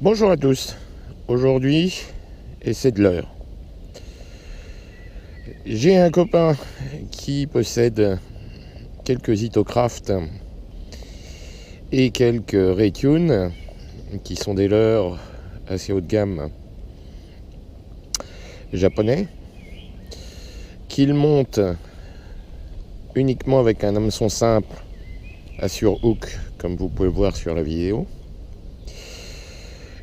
Bonjour à tous. Aujourd'hui, et c'est de l'heure, j'ai un copain qui possède quelques Itocraft et quelques Raytune qui sont des leurres assez haut de gamme japonais qu'il monte uniquement avec un hameçon simple à sur-hook comme vous pouvez le voir sur la vidéo.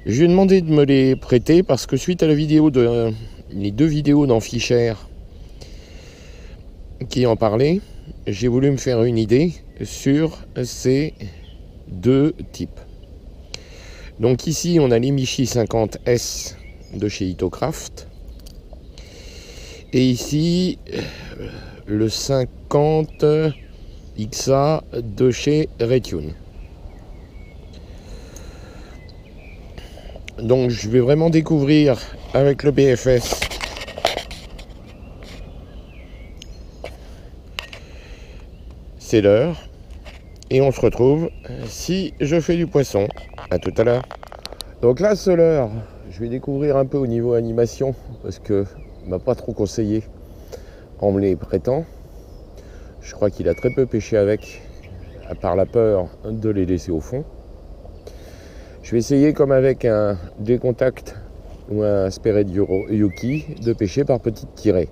Je lui ai demandé de me les prêter parce que suite à les deux vidéos dans Fisher qui en parlaient, j'ai voulu me faire une idée sur ces deux types. Donc ici on a l'Imichi 50S de chez Itocraft et ici le 50 XA de chez Raytune. Donc je vais vraiment découvrir avec le BFS c'est l'heure et on se retrouve si je fais du poisson. À tout à l'heure. Donc là ce leurre, je vais découvrir un peu au niveau animation parce que m'a pas trop conseillé en me les prêtant. Je crois qu'il a très peu pêché avec, à part la peur de les laisser au fond. Je vais essayer comme avec un décontact ou un Spirit Yuki de pêcher par petites tirées.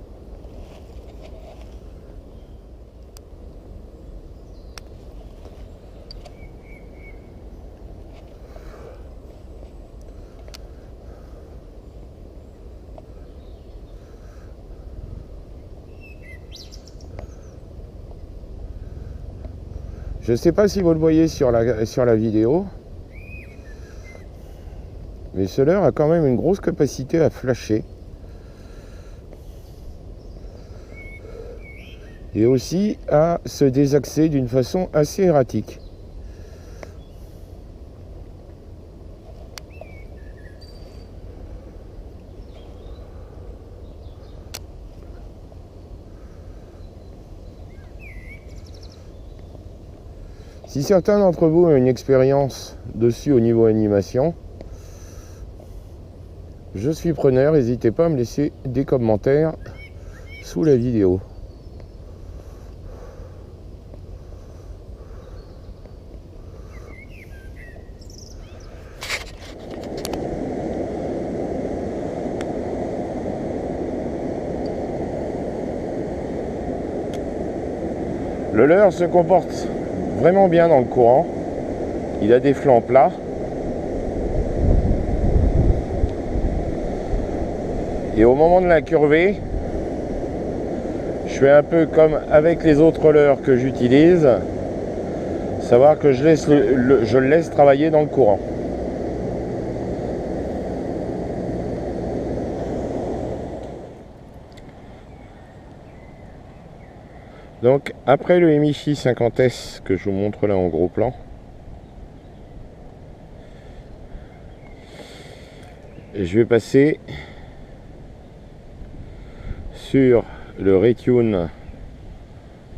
Je ne sais pas si vous le voyez sur la vidéo, mais ce leurre a quand même une grosse capacité à flasher. Et aussi à se désaxer d'une façon assez erratique. Si certains d'entre vous ont une expérience dessus au niveau animation, je suis preneur, n'hésitez pas à me laisser des commentaires sous la vidéo. Le leurre se comporte vraiment bien dans le courant. Il a des flancs plats. Et au moment de la curver, je fais un peu comme avec les autres leurres que j'utilise, savoir que je le laisse travailler dans le courant. Donc après le Emichi 50S que je vous montre là en gros plan, je vais passer sur le Raytune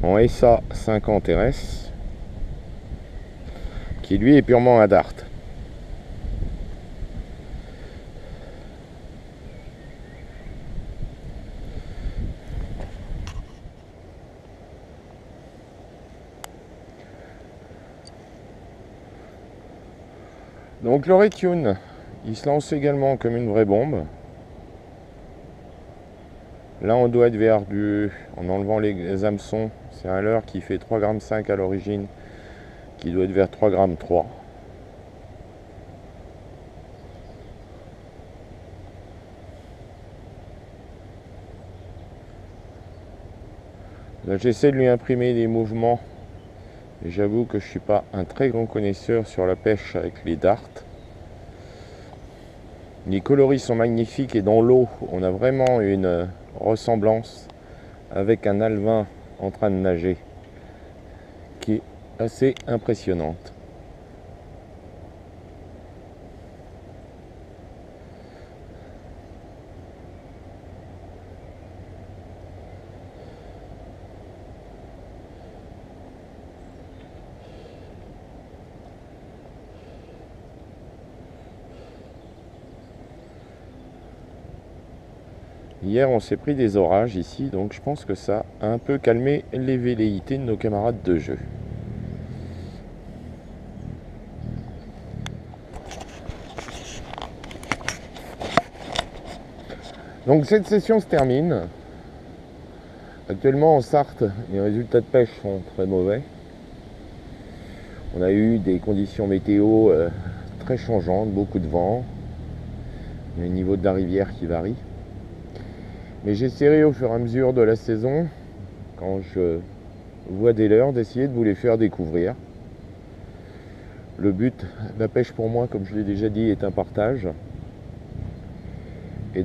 en SA 50 RS qui lui est purement un dart. Donc le Raytune, il se lance également comme une vraie bombe. Là on doit être vers en enlevant les hameçons, c'est un leurre qui fait 3,5 g à l'origine, qui doit être vers 3,3 g. Là j'essaie de lui imprimer des mouvements, et j'avoue que je ne suis pas un très grand connaisseur sur la pêche avec les darts. Les coloris sont magnifiques et dans l'eau on a vraiment une ressemblance avec un alevin en train de nager qui est assez impressionnante. Hier, on s'est pris des orages ici, donc je pense que ça a un peu calmé les velléités de nos camarades de jeu. Donc cette session se termine. Actuellement en Sarthe, les résultats de pêche sont très mauvais. On a eu des conditions météo très changeantes, beaucoup de vent, le niveau de la rivière qui varie. Mais j'essaierai au fur et à mesure de la saison, quand je vois des leurres, d'essayer de vous les faire découvrir. Le but de la pêche pour moi, comme je l'ai déjà dit, est un partage. Et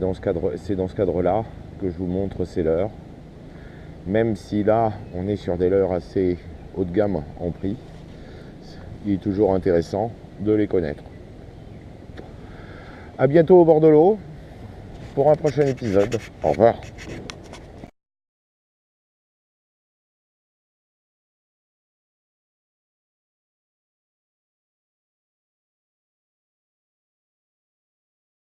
c'est dans ce cadre-là que je vous montre ces leurres. Même si là, on est sur des leurres assez haut de gamme en prix, il est toujours intéressant de les connaître. A bientôt au bord de l'eau pour un prochain épisode. Au revoir.